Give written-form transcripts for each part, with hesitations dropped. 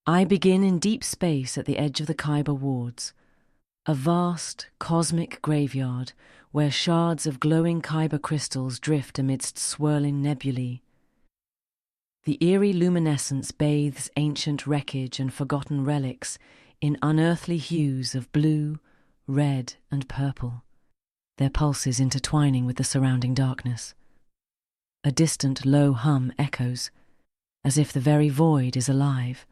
I begin in deep space at the edge of the Kyber wards, a vast, cosmic graveyard where shards of glowing Kyber crystals drift amidst swirling nebulae. The eerie luminescence bathes ancient wreckage and forgotten relics in unearthly hues of blue, red, and purple, their pulses intertwining with the surrounding darkness. A distant low hum echoes, as if the very void is alive.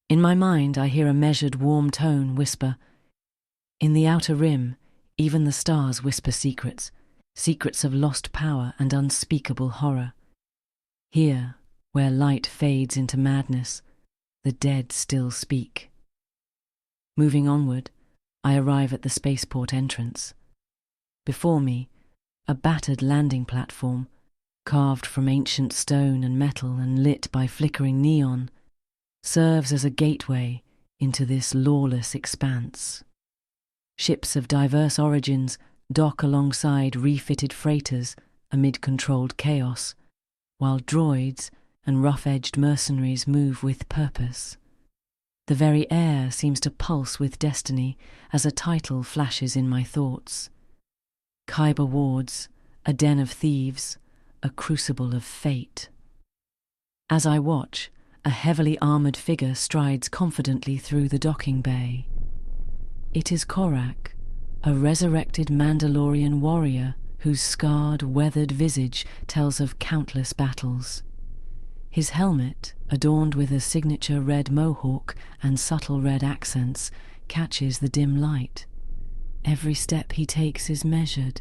In my mind I hear a measured, warm tone whisper, "In the outer rim, even the stars whisper secrets, secrets of lost power and unspeakable horror. Here, where light fades into madness, the dead still speak." Moving onward, I arrive at the spaceport entrance. Before me, a battered landing platform, carved from ancient stone and metal and lit by flickering neon, serves as a gateway into this lawless expanse. Ships of diverse origins dock alongside refitted freighters amid controlled chaos, while droids and rough-edged mercenaries move with purpose. The very air seems to pulse with destiny as a title flashes in my thoughts. Kyber wards, a den of thieves, a crucible of fate. As I watch, a heavily armoured figure strides confidently through the docking bay. It is Korak, a resurrected Mandalorian warrior whose scarred, weathered visage tells of countless battles. His helmet, adorned with a signature red mohawk and subtle red accents, catches the dim light. Every step he takes is measured,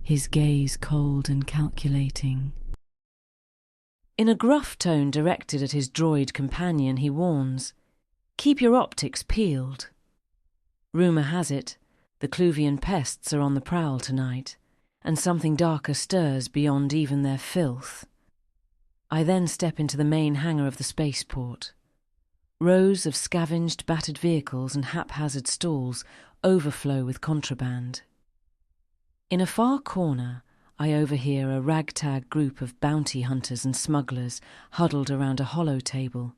his gaze cold and calculating. In a gruff tone directed at his droid companion, he warns, "Keep your optics peeled." Rumour has it, the Cluvian pests are on the prowl tonight, and something darker stirs beyond even their filth. I then step into the main hangar of the spaceport. Rows of scavenged, battered vehicles and haphazard stalls overflow with contraband. In a far corner, I overhear a ragtag group of bounty hunters and smugglers huddled around a hollow table,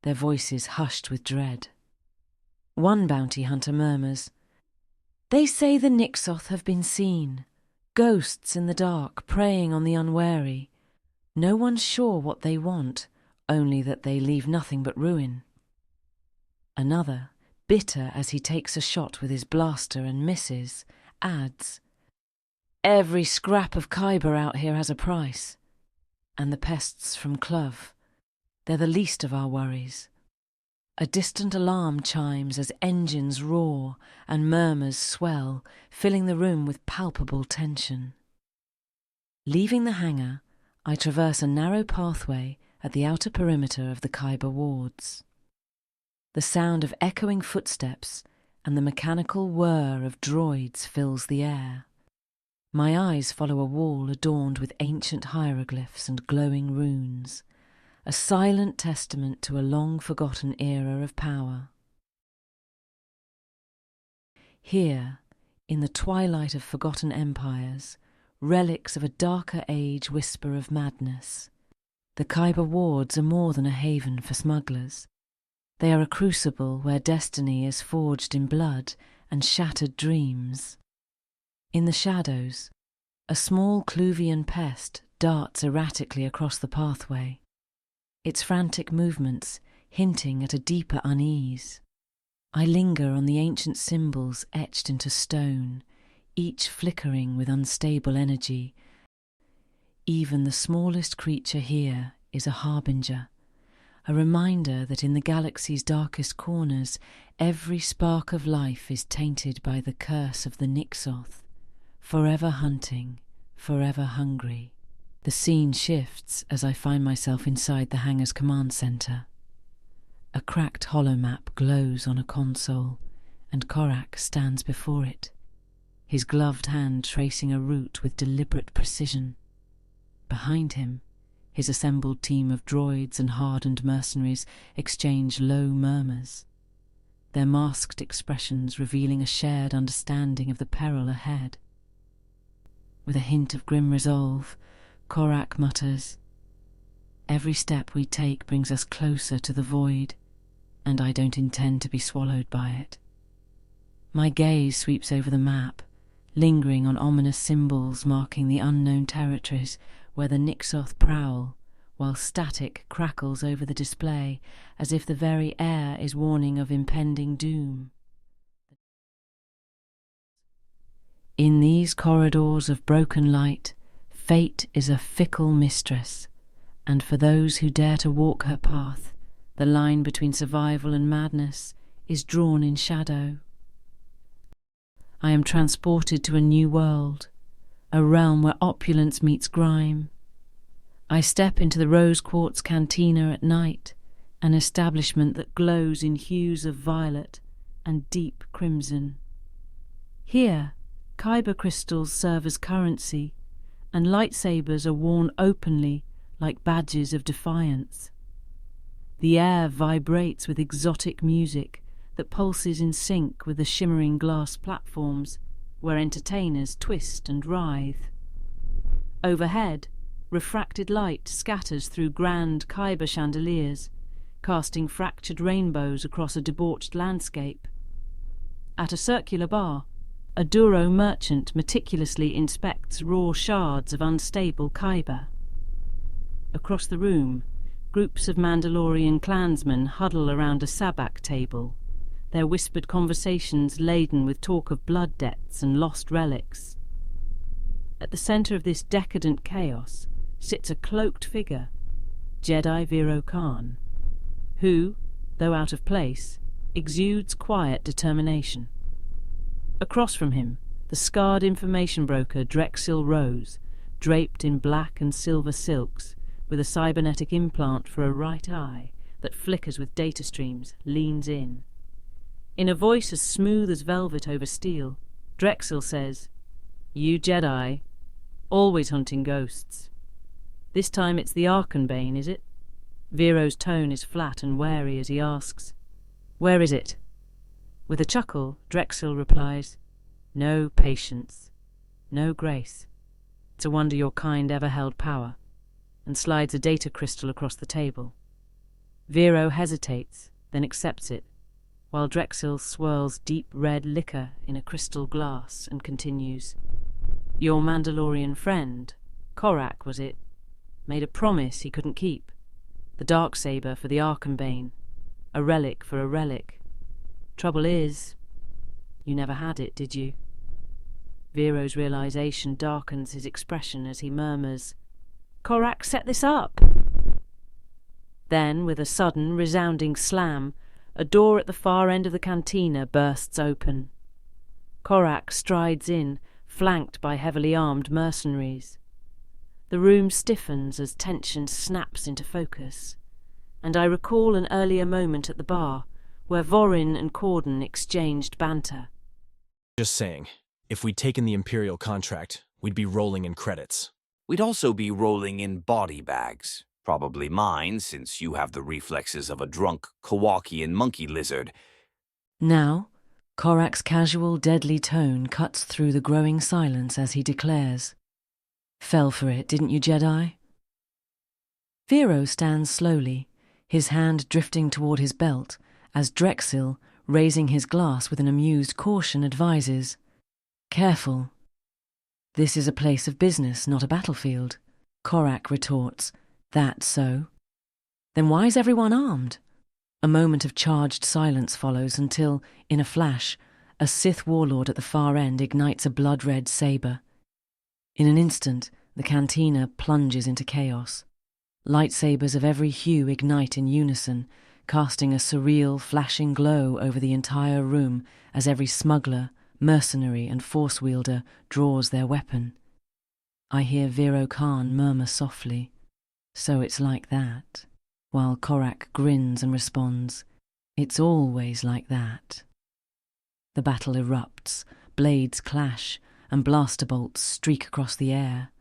their voices hushed with dread. One bounty hunter murmurs, "They say the Nixoth have been seen, ghosts in the dark preying on the unwary. No one's sure what they want, only that they leave nothing but ruin." Another, bitter as he takes a shot with his blaster and misses, adds, "Every scrap of Kyber out here has a price. And the pests from Clove, they're the least of our worries." A distant alarm chimes as engines roar and murmurs swell, filling the room with palpable tension. Leaving the hangar, I traverse a narrow pathway at the outer perimeter of the Kyber wards. The sound of echoing footsteps and the mechanical whir of droids fills the air. My eyes follow a wall adorned with ancient hieroglyphs and glowing runes, a silent testament to a long-forgotten era of power. Here, in the twilight of forgotten empires, relics of a darker age whisper of madness. The Kyber wards are more than a haven for smugglers. They are a crucible where destiny is forged in blood and shattered dreams. In the shadows, a small Cluvian pest darts erratically across the pathway, its frantic movements hinting at a deeper unease. I linger on the ancient symbols etched into stone, each flickering with unstable energy. Even the smallest creature here is a harbinger, a reminder that in the galaxy's darkest corners, every spark of life is tainted by the curse of the Nixoth, forever hunting, forever hungry. The scene shifts as I find myself inside the hangar's command center. A cracked holomap glows on a console, and Korak stands before it, his gloved hand tracing a route with deliberate precision. Behind him, his assembled team of droids and hardened mercenaries exchange low murmurs, their masked expressions revealing a shared understanding of the peril ahead. With a hint of grim resolve, Korak mutters, "Every step we take brings us closer to the void. and I don't intend to be swallowed by it. My gaze sweeps over the map, lingering on ominous symbols marking the unknown territories where the Nixoth prowl, while static crackles over the display as if the very air is warning of impending doom. In these corridors of broken light, fate is a fickle mistress, and for those who dare to walk her path, the line between survival and madness is drawn in shadow. I am transported to a new world, a realm where opulence meets grime. I step into the rose quartz cantina at night, an establishment that glows in hues of violet and deep crimson. Here, kyber crystals serve as currency, and lightsabers are worn openly like badges of defiance. The air vibrates with exotic music that pulses in sync with the shimmering glass platforms where entertainers twist and writhe. Overhead, refracted light scatters through grand kyber chandeliers, casting fractured rainbows across a debauched landscape. At a circular bar, a Duro merchant meticulously inspects raw shards of unstable kyber. Across the room, groups of Mandalorian clansmen huddle around a sabak table, their whispered conversations laden with talk of blood debts and lost relics. At the centre of this decadent chaos sits a cloaked figure, Jedi Vero Khan, who, though out of place, exudes quiet determination. Across from him, the scarred information broker Drexel Rose, draped in black and silver silks, with a cybernetic implant for a right eye that flickers with data streams, leans in. In a voice as smooth as velvet over steel, Drexel says, "You Jedi, always hunting ghosts. This time it's the Arkanbane, is it?" Vero's tone is flat and wary as he asks, "Where is it?" With a chuckle, Drexel replies, "No patience, no grace. It's a wonder your kind ever held power," and slides a data crystal across the table. Vero hesitates, then accepts it, while Drexel swirls deep red liquor in a crystal glass and continues, "Your Mandalorian friend, Korak was it, made a promise he couldn't keep. The Darksaber for the Arkanbane, a relic for a relic. Trouble is, you never had it, did you?" Vero's realization darkens his expression as he murmurs, "Korak set this up." Then, with a sudden, resounding slam, a door at the far end of the cantina bursts open. Korak strides in, flanked by heavily armed mercenaries. The room stiffens as tension snaps into focus, and I recall an earlier moment at the bar where Vorin and Corden exchanged banter. "Just saying, if we'd taken the Imperial contract, we'd be rolling in credits." "We'd also be rolling in body bags. Probably mine, since you have the reflexes of a drunk Kowakian monkey lizard." Now, Korak's casual, deadly tone cuts through the growing silence as he declares, "Fell for it, didn't you, Jedi?" Vero stands slowly, his hand drifting toward his belt, as Drexel, raising his glass with an amused caution, advises, "Careful. This is a place of business, not a battlefield." Korak retorts, "That's so. Then why is everyone armed?" A moment of charged silence follows until, in a flash, a Sith warlord at the far end ignites a blood-red saber. In an instant, the cantina plunges into chaos. Lightsabers of every hue ignite in unison, casting a surreal, flashing glow over the entire room as every smuggler, mercenary and force wielder draws their weapon. I hear Vero Khan murmur softly, "So it's like that," while Korak grins and responds, "It's always like that." The battle erupts, blades clash, and blaster bolts streak across the air.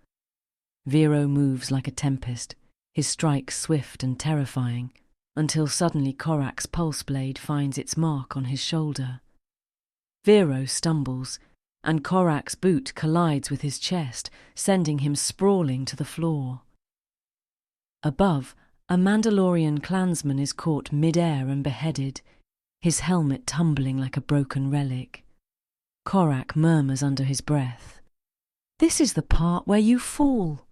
Vero moves like a tempest, his strike swift and terrifying, until suddenly Korak's pulse blade finds its mark on his shoulder. Vero stumbles, and Korak's boot collides with his chest, sending him sprawling to the floor. Above, A Mandalorian clansman is caught mid-air and beheaded, his helmet tumbling like a broken relic. Korak murmurs under his breath, "This is the part where you fall."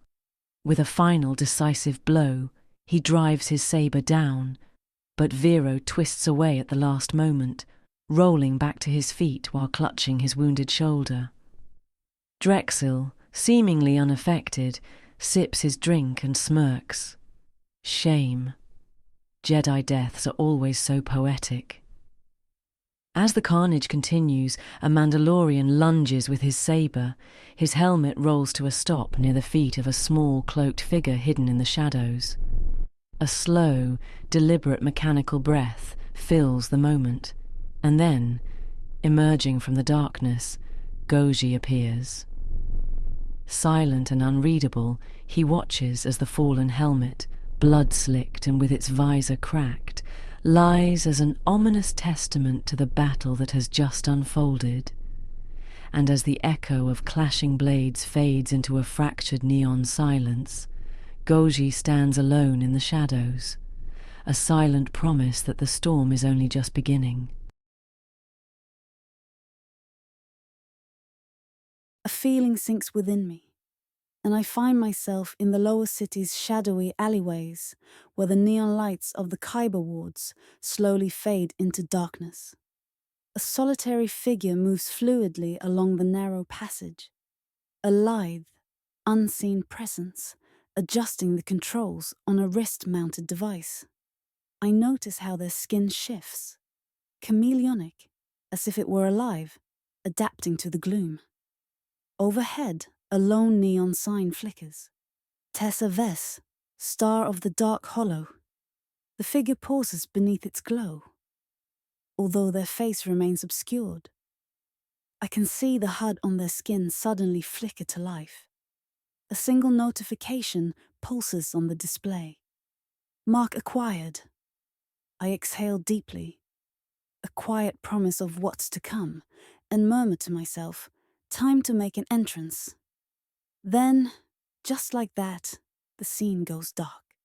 With a final decisive blow, he drives his saber down, but Vero twists away at the last moment, rolling back to his feet while clutching his wounded shoulder. Drexel, seemingly unaffected, sips his drink and smirks. Shame. Jedi deaths are always so poetic. As the carnage continues, a Mandalorian lunges with his saber. His helmet rolls to a stop near the feet of a small, cloaked figure hidden in the shadows. A slow, deliberate mechanical breath fills the moment, and then, emerging from the darkness, Goji appears. Silent and unreadable, he watches as the fallen helmet, blood-slicked and with its visor cracked, lies as an ominous testament to the battle that has just unfolded. And as the echo of clashing blades fades into a fractured neon silence, Goji stands alone in the shadows, a silent promise that the storm is only just beginning. A feeling sinks within me, and I find myself in the lower city's shadowy alleyways where the neon lights of the Kyber wards slowly fade into darkness. A solitary figure moves fluidly along the narrow passage, a lithe, unseen presence adjusting the controls on a wrist-mounted device. I notice how their skin shifts, chameleonic, as if it were alive, adapting to the gloom. Overhead, a lone neon sign flickers. Tessa Vess, Star of the Dark Hollow. The figure pauses beneath its glow, although their face remains obscured. I can see the HUD on their skin suddenly flicker to life. A single notification pulses on the display. Mark acquired. I exhale deeply, a quiet promise of what's to come, and murmur to myself, time to make an entrance. Then, just like that, the scene goes dark.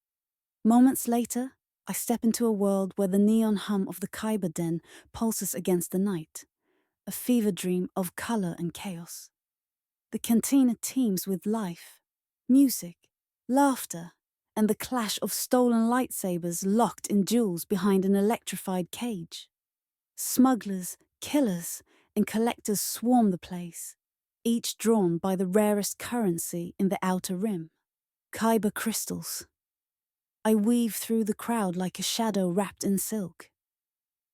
Moments later, I step into a world where the neon hum of the Kyber Den pulses against the night, a fever dream of color and chaos. The cantina teems with life, music, laughter, and the clash of stolen lightsabers locked in duels behind an electrified cage. Smugglers, killers, and collectors swarm the place, each drawn by the rarest currency in the outer rim, Kyber crystals. I weave through the crowd like a shadow wrapped in silk,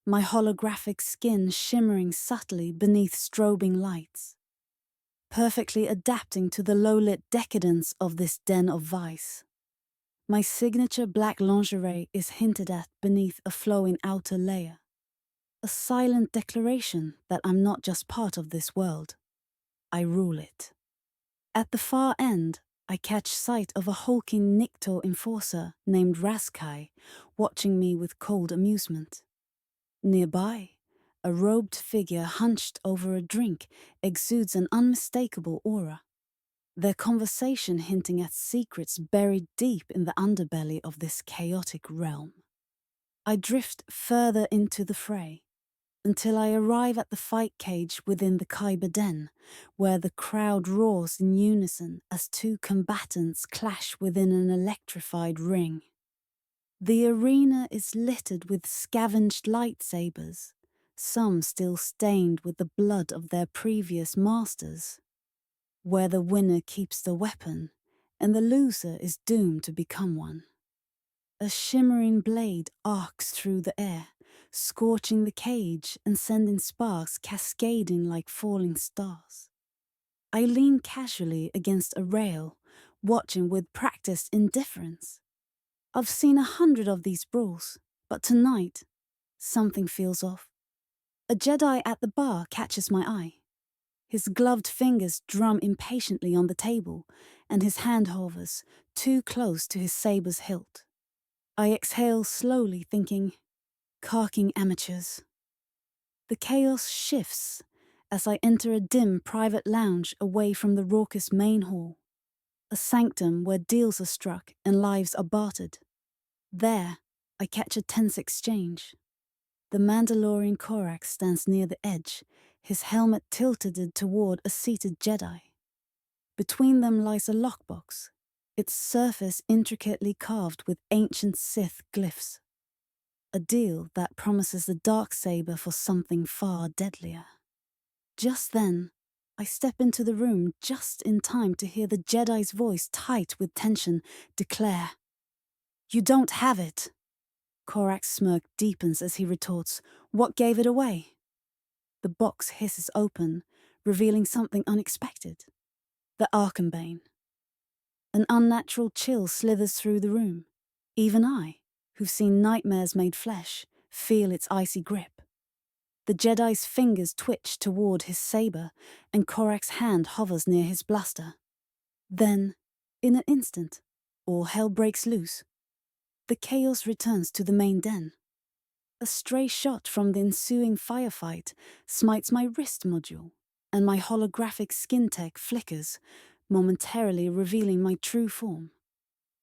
my holographic skin shimmering subtly beneath strobing lights, perfectly adapting to the low-lit decadence of this den of vice. My signature black lingerie is hinted at beneath a flowing outer layer, a silent declaration that I'm not just part of this world, I rule it. At the far end, I catch sight of a hulking Nikto enforcer named Raskai, watching me with cold amusement. Nearby, a robed figure hunched over a drink exudes an unmistakable aura, their conversation hinting at secrets buried deep in the underbelly of this chaotic realm. I drift further into the fray, until I arrive at the fight cage within the Kyber Den, where the crowd roars in unison as two combatants clash within an electrified ring. The arena is littered with scavenged lightsabers, some still stained with the blood of their previous masters, where the winner keeps the weapon and the loser is doomed to become one. A shimmering blade arcs through the air, scorching the cage and sending sparks cascading like falling stars. I lean casually against a rail, watching with practiced indifference. I've seen 100 of these brawls, but tonight, something feels off. A Jedi at the bar catches my eye. His gloved fingers drum impatiently on the table, and his hand hovers too close to his saber's hilt. I exhale slowly, thinking, carking amateurs. The chaos shifts as I enter a dim private lounge away from the raucous main hall, a sanctum where deals are struck and lives are bartered. There, I catch a tense exchange. The Mandalorian Korax stands near the edge, his helmet tilted toward a seated Jedi. Between them lies a lockbox, its surface intricately carved with ancient Sith glyphs. A deal that promises the darksaber for something far deadlier. Just then, I step into the room just in time to hear the Jedi's voice, tight with tension, declare, "You don't have it." Korak's smirk deepens as he retorts, "What gave it away?" The box hisses open, revealing something unexpected. The Archenbane. An unnatural chill slithers through the room. Even I, who've seen nightmares made flesh, feel its icy grip. The Jedi's fingers twitch toward his saber, and Korak's hand hovers near his blaster. Then, in an instant, all hell breaks loose. The chaos returns to the main den. A stray shot from the ensuing firefight smites my wrist module, and my holographic skin tech flickers, momentarily revealing my true form.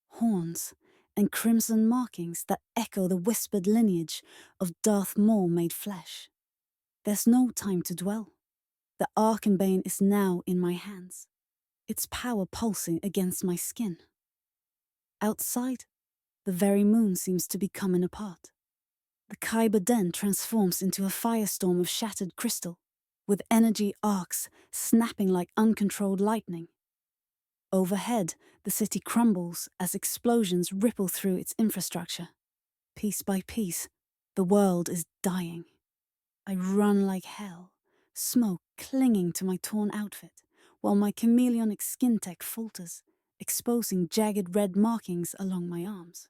Horns and crimson markings that echo the whispered lineage of Darth Maul made flesh. There's no time to dwell. The Archenbane is now in my hands, its power pulsing against my skin. Outside, the very moon seems to be coming apart. The Kyber Den transforms into a firestorm of shattered crystal, with energy arcs snapping like uncontrolled lightning. Overhead, the city crumbles as explosions ripple through its infrastructure. Piece by piece, the world is dying. I run like hell, smoke clinging to my torn outfit, while my chameleonic skin tech falters, exposing jagged red markings along my arms.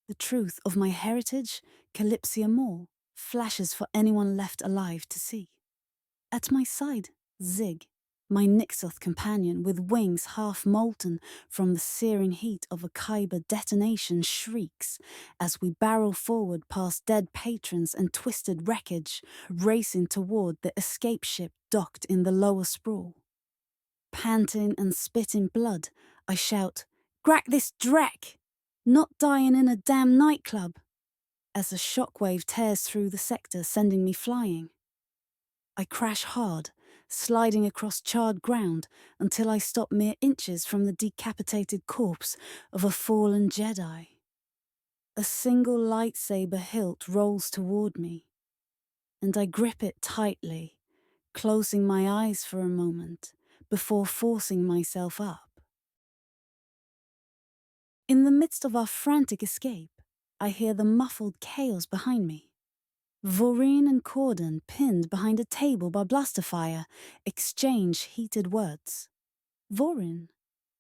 The truth of my heritage, Calypsia Maul, flashes for anyone left alive to see. At my side, Zigg, my Nixoth companion with wings half molten from the searing heat of a Kyber detonation, shrieks as we barrel forward past dead patrons and twisted wreckage, racing toward the escape ship docked in the lower sprawl. Panting and spitting blood, I shout, "Crack this dreck! Not dying in a damn nightclub!" as a shockwave tears through the sector, sending me flying. I crash hard, sliding across charred ground until I stop mere inches from the decapitated corpse of a fallen Jedi. A single lightsaber hilt rolls toward me, and I grip it tightly, closing my eyes for a moment before forcing myself up. In the midst of our frantic escape, I hear the muffled chaos behind me. Voreen and Corden, pinned behind a table by blaster fire, exchange heated words. Voreen,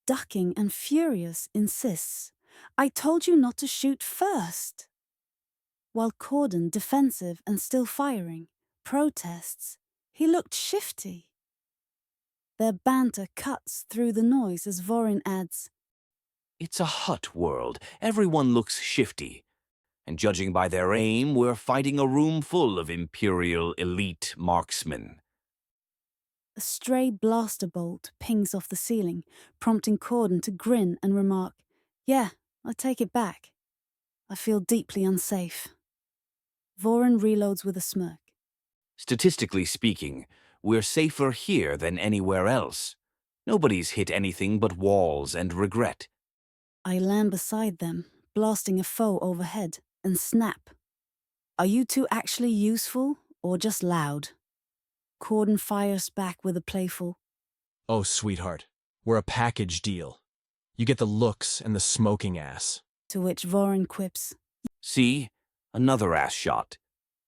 ducking and furious, insists, "I told you not to shoot first." While Corden, defensive and still firing, protests, "He looked shifty." Their banter cuts through the noise as Voreen adds, It's a hut world. Everyone looks shifty. And judging by their aim, we're fighting a room full of Imperial elite marksmen. A stray blaster bolt pings off the ceiling, prompting Corden to grin and remark, "Yeah, I take it back. I feel deeply unsafe." Voreen reloads with a smirk. Statistically speaking, we're safer here than anywhere else. Nobody's hit anything but walls and regret. I land beside them, blasting a foe overhead, and snap. "Are you two actually useful, or just loud?" Corden fires back with a playful, Oh, sweetheart, we're a package deal. You get the looks and the smoking ass. to which Voreen quips. See? Another ass shot.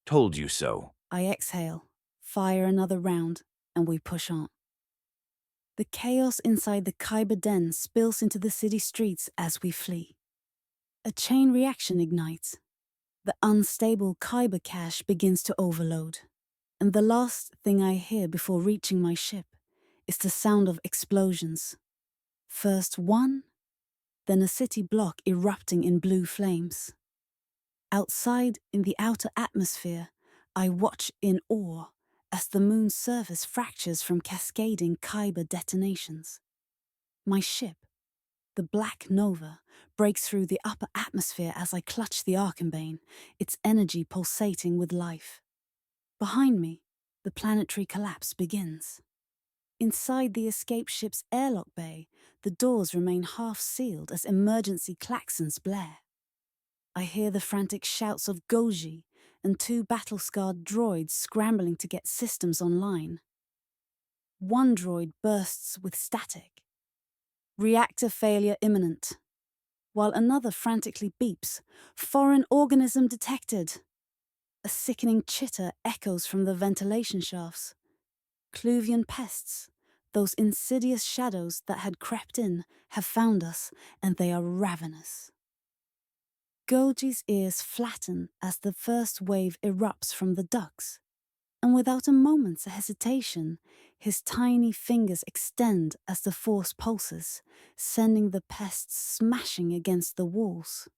Told you so. I exhale, fire another round, and we push on. The chaos inside the Kyber Den spills into the city streets as we flee. A chain reaction ignites. The unstable Kyber cache begins to overload, and the last thing I hear before reaching my ship is the sound of explosions. First one, then a city block erupting in blue flames. Outside, in the outer atmosphere, I watch in awe as the moon's surface fractures from cascading Kyber detonations. My ship, The black nova breaks through the upper atmosphere as I clutch the Arcambane, its energy pulsating with life. Behind me, the planetary collapse begins. Inside the escape ship's airlock bay, the doors remain half-sealed as emergency klaxons blare. I hear the frantic shouts of Goji and 2 battle-scarred droids scrambling to get systems online. One droid bursts with static. Reactor failure imminent. While another frantically beeps, foreign organism detected. A sickening chitter echoes from the ventilation shafts. Cluvian pests, those insidious shadows that had crept in, have found us, and they are ravenous. Goji's ears flatten as the first wave erupts from the ducts, and without a moment's hesitation, his tiny fingers extend as the force pulses, sending the pests smashing against the walls.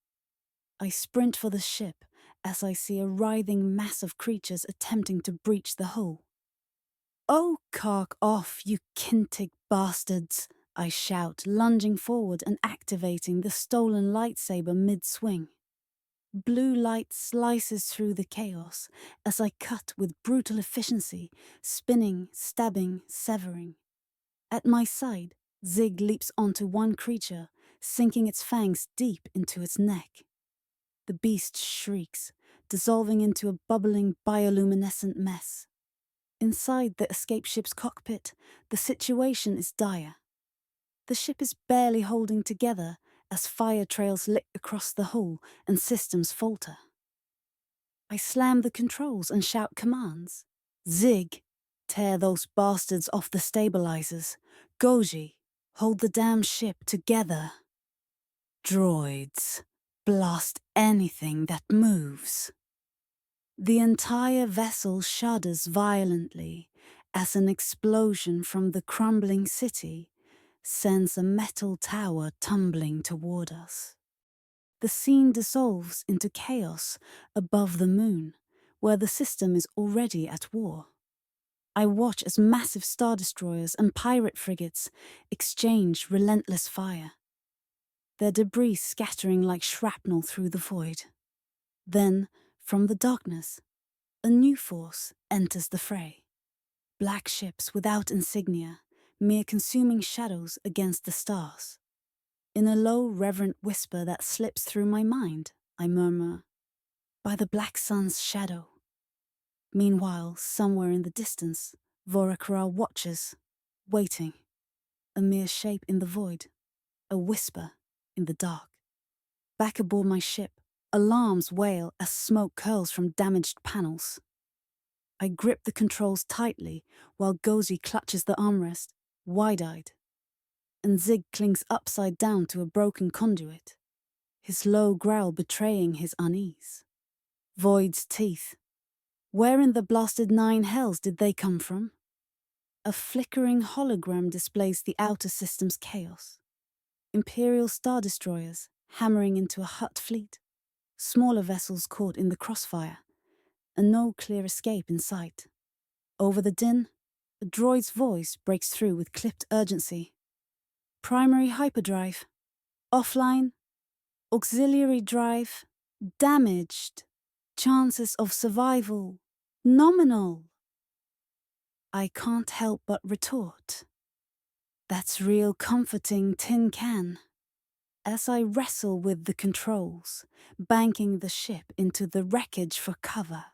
I sprint for the ship as I see a writhing mass of creatures attempting to breach the hull. "Oh, cark off, you kintig bastards!" I shout, lunging forward and activating the stolen lightsaber mid-swing. Blue light slices through the chaos as I cut with brutal efficiency, spinning, stabbing, severing. At my side, Zigg leaps onto one creature, sinking its fangs deep into its neck. The beast shrieks, dissolving into a bubbling bioluminescent mess. Inside the escape ship's cockpit, the situation is dire. The ship is barely holding together as fire trails lick across the hull and systems falter. I slam the controls and shout commands. "Zigg, tear those bastards off the stabilizers. Goji, hold the damn ship together. Droids, blast anything that moves." The entire vessel shudders violently as an explosion from the crumbling city sends a metal tower tumbling toward us. The scene dissolves into chaos above the moon, where the system is already at war. I watch as massive star destroyers and pirate frigates exchange relentless fire, their debris scattering like shrapnel through the void. Then, from the darkness, a new force enters the fray. Black ships without insignia, mere consuming shadows against the stars. In a low, reverent whisper that slips through my mind, I murmur, "By the black sun's shadow." Meanwhile, somewhere in the distance, Vorakral watches, waiting. A mere shape in the void, a whisper in the dark. Back aboard my ship, alarms wail as smoke curls from damaged panels. I grip the controls tightly while Gozi clutches the armrest, wide-eyed, and Zigg clings upside down to a broken conduit, his low growl betraying his unease. Void's teeth. Where in the blasted 9 hells did they come from? A flickering hologram displays the outer system's chaos. Imperial star destroyers hammering into a Hutt fleet, smaller vessels caught in the crossfire, and no clear escape in sight. Over the din, a droid's voice breaks through with clipped urgency. "Primary hyperdrive. Offline. Auxiliary drive. Damaged. Chances of survival. Nominal." I can't help but retort, "That's real comforting, tin can." As I wrestle with the controls, banking the ship into the wreckage for cover,